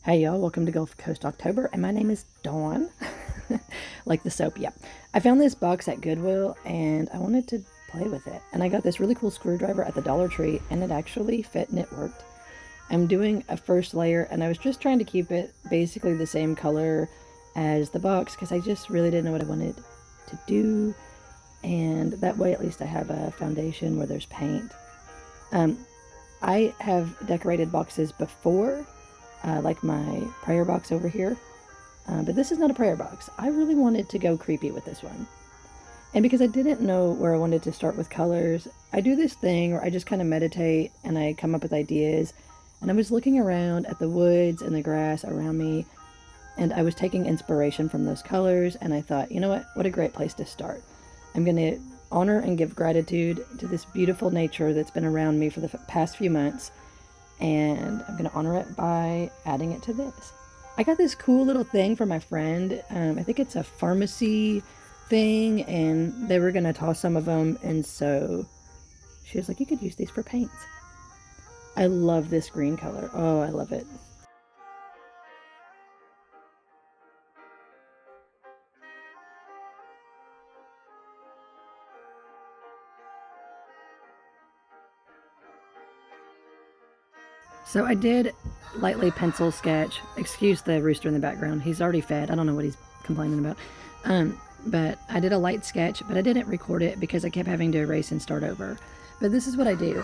Hey y'all, welcome to Gulf Coast October, and my name is Dawn. Like the soap, yeah. I found this box at Goodwill, and I wanted to play with it. And I got this really cool screwdriver at the Dollar Tree, and it actually fit and it worked. I'm doing a first layer, and I was just trying to keep it basically the same color as the box, because I just really didn't know what I wanted to do. And that way, at least I have a foundation where there's paint. I have decorated boxes before, like my prayer box over here. But this is not a prayer box. I really wanted to go creepy with this one. And because I didn't know where I wanted to start with colors, I do this thing where I just kind of meditate and I come up with ideas. And I was looking around at the woods and the grass around me, and I was taking inspiration from those colors, and I thought, you know what a great place to start. I'm going to honor and give gratitude to this beautiful nature that's been around me for the past few months, and I'm going to honor it by adding it to this. I got this cool little thing from my friend. I think it's a pharmacy thing, and they were going to toss some of them, and so she was like, you could use these for paints. I love this green color. Oh, I love it. So I did lightly pencil sketch. Excuse the rooster in the background. He's already fed. I don't know what he's complaining about. But I did a light sketch, but I didn't record it because I kept having to erase and start over. But this is what I do.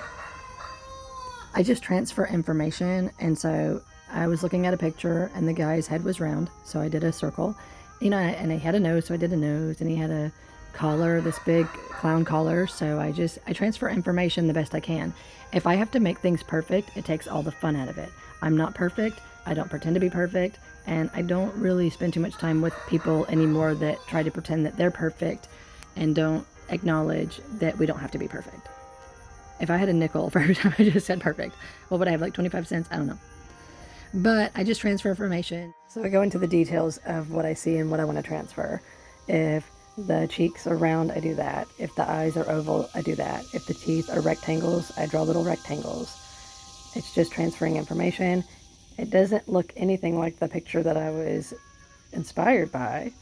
I just transfer information, and so I was looking at a picture, and the guy's head was round, so I did a circle. And he had a nose, so I did a nose, and he had a collar, this big clown collar, so I transfer information the best I can. If I have to make things perfect, it takes all the fun out of it. I'm not perfect, I don't pretend to be perfect, and I don't really spend too much time with people anymore that try to pretend that they're perfect and don't acknowledge that we don't have to be perfect. If I had a nickel for every time I just said perfect, what would I have, like 25 cents? I don't know. But I just transfer information. So I go into the details of what I see and what I want to transfer. If the cheeks are round, I do that. If the eyes are oval, I do that. If the teeth are rectangles, I draw little rectangles. It's just transferring information. It doesn't look anything like the picture that I was inspired by,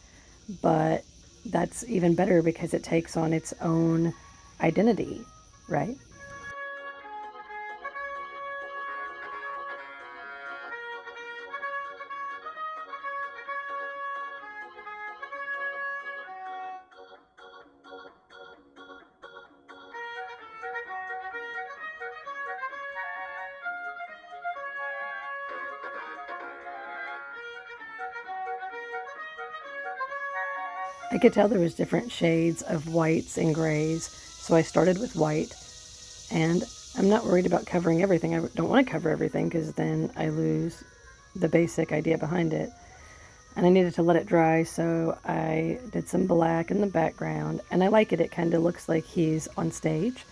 but that's even better because it takes on its own identity, right? I could tell there was different shades of whites and grays, so I started with white, and I'm not worried about covering everything. I don't want to cover everything because then I lose the basic idea behind it. And I needed to let it dry, so I did some black in the background, and I like it. It kind of looks like he's on stage.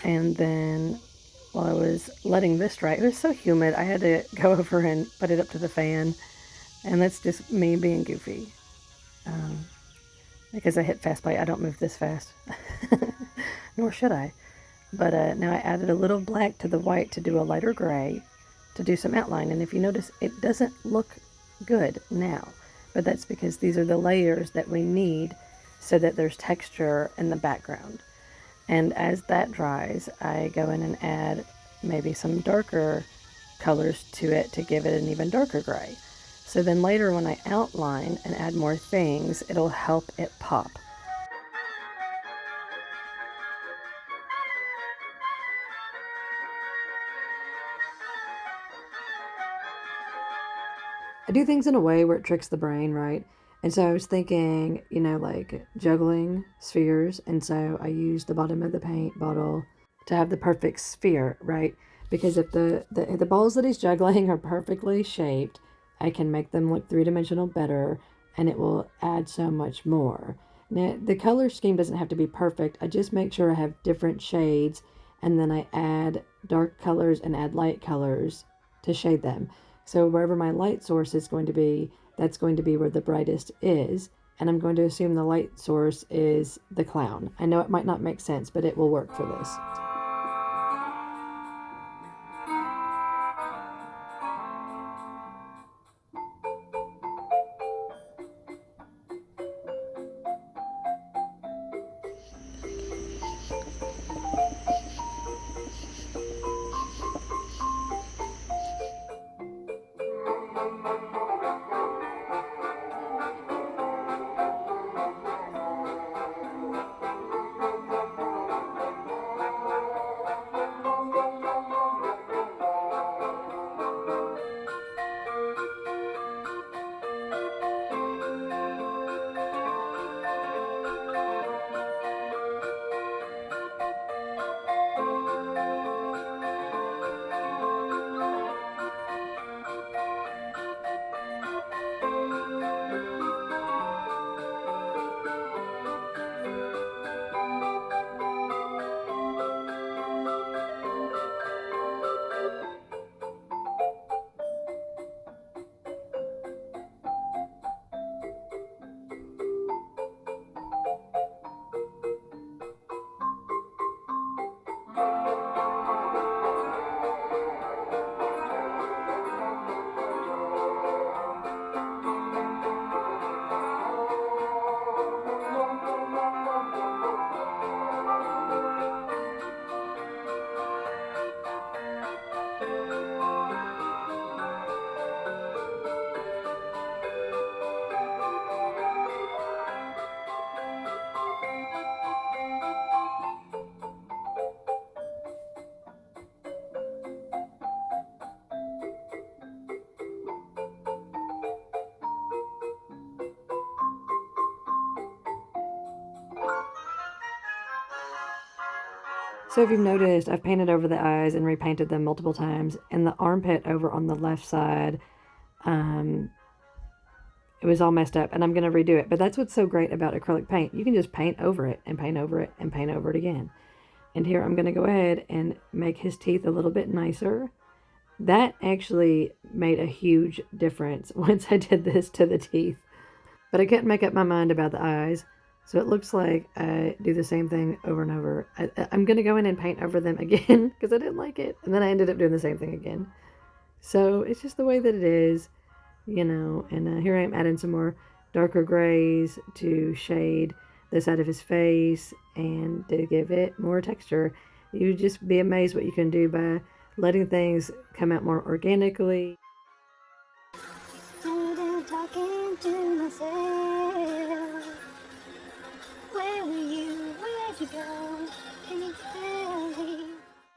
And then while I was letting this dry, it was so humid, I had to go over and put it up to the fan, and that's just me being goofy. Because I hit fast play, I don't move this fast, nor should I. But now I added a little black to the white to do a lighter gray, to do some outline. And if you notice, it doesn't look good now, but that's because these are the layers that we need so that there's texture in the background. And as that dries, I go in and add maybe some darker colors to it to give it an even darker gray. So then later when I outline and add more things, it'll help it pop. I do things in a way where it tricks the brain, right? And so I was thinking, like juggling spheres. And so I used the bottom of the paint bottle to have the perfect sphere, right? Because if the balls that he's juggling are perfectly shaped, I can make them look three-dimensional better, and it will add so much more. Now, the color scheme doesn't have to be perfect. I just make sure I have different shades, and then I add dark colors and add light colors to shade them. So wherever my light source is going to be, that's going to be where the brightest is. And I'm going to assume the light source is the clown. I know it might not make sense, but it will work for this. So if you've noticed, I've painted over the eyes and repainted them multiple times, and the armpit over on the left side, um, it was all messed up, and I'm going to redo it. But that's what's so great about acrylic paint. You can just paint over it and paint over it and paint over it again. And here I'm going to go ahead and make his teeth a little bit nicer. That actually made a huge difference once I did this to the teeth. But I couldn't make up my mind about the eyes. So it looks like I do the same thing over and over. I'm going to go in and paint over them again because I didn't like it. And then I ended up doing the same thing again. So it's just the way that it is, you know. And here I am adding some more darker grays to shade the side of his face and to give it more texture. You'd just be amazed what you can do by letting things come out more organically. Talking to myself. Where were you? Where'd you go? Can you tell me?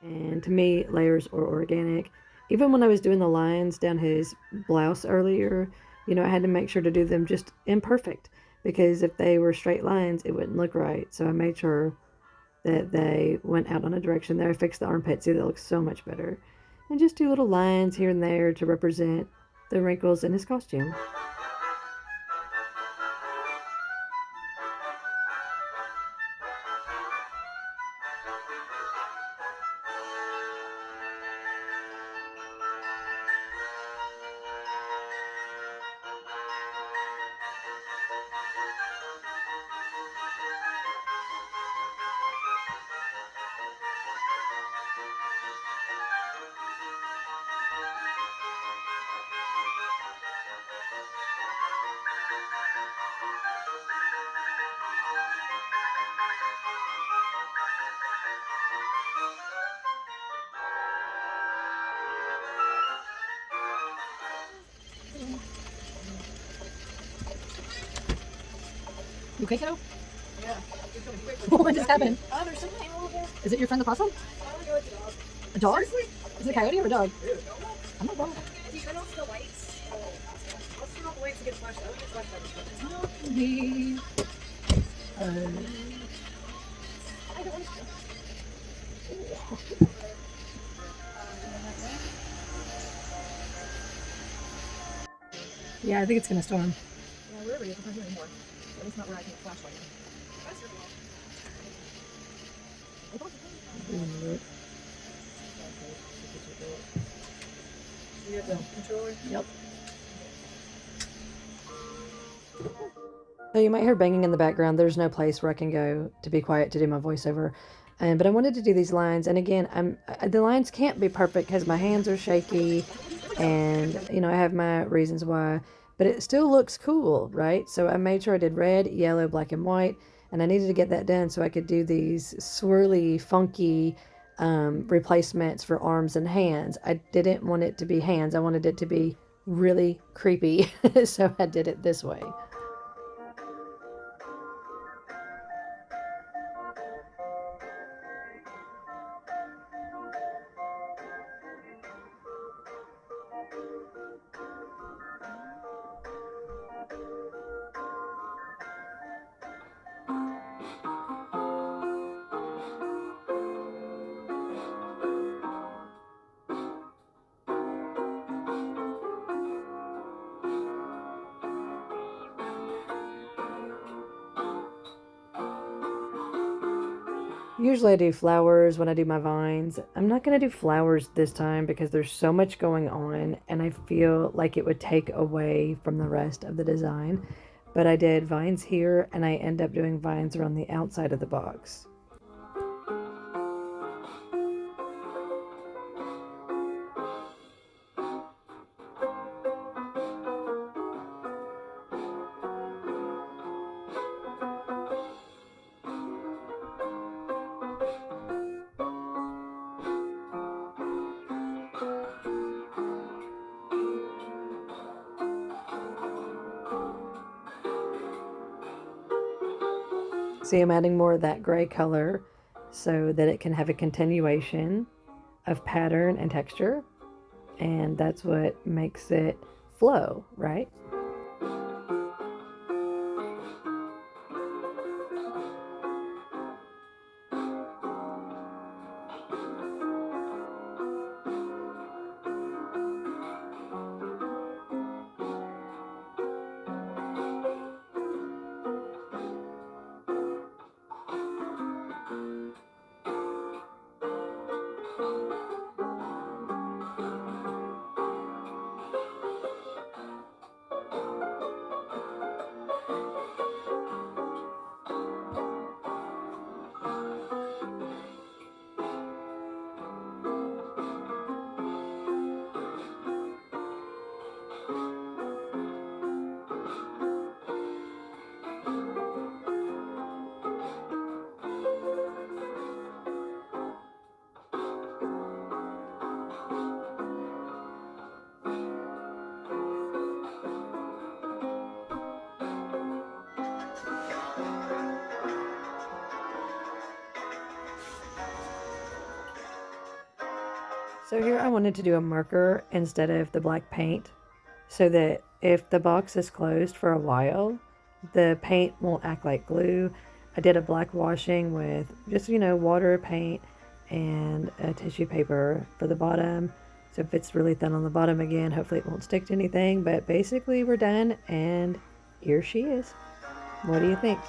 And to me, layers are organic. Even when I was doing the lines down his blouse earlier, you know, I had to make sure to do them just imperfect because if they were straight lines, it wouldn't look right. So I made sure that they went out on a direction there. I fixed the armpit. See, that looks so much better. And just do little lines here and there to represent the wrinkles in his costume. You okay, kiddo? Yeah. What just happened? Oh, there's some paint over there. Is it your friend the possum? A dog? Seriously? Is it a coyote or a dog? I'm not wrong. If you turn off the lights, let's turn off the lights to get flashed out. I don't want to. Yeah, I think it's gonna storm. Yeah, wherever it is, it's not here anymore. At least not where I can flashlight in. You have the controller? Yep. So you might hear banging in the background. There's no place where I can go to be quiet to do my voiceover. But I wanted to do these lines, and again, the lines can't be perfect because my hands are shaky, and you know I have my reasons why. But it still looks cool, right? So I made sure I did red, yellow, black, and white, and I needed to get that done so I could do these swirly, funky replacements for arms and hands. I didn't want it to be hands. I wanted it to be really creepy, so I did it this way. Usually I do flowers when I do my vines. I'm not going to do flowers this time because there's so much going on and I feel like it would take away from the rest of the design. But I did vines here and I end up doing vines around the outside of the box. See, I'm adding more of that gray color so that it can have a continuation of pattern and texture. And that's what makes it flow, right? So here I wanted to do a marker instead of the black paint so that if the box is closed for a while, the paint won't act like glue. I did a black washing with just, water, paint, and a tissue paper for the bottom. So if it's really thin on the bottom again, hopefully it won't stick to anything. But basically we're done, and here she is. What do you think?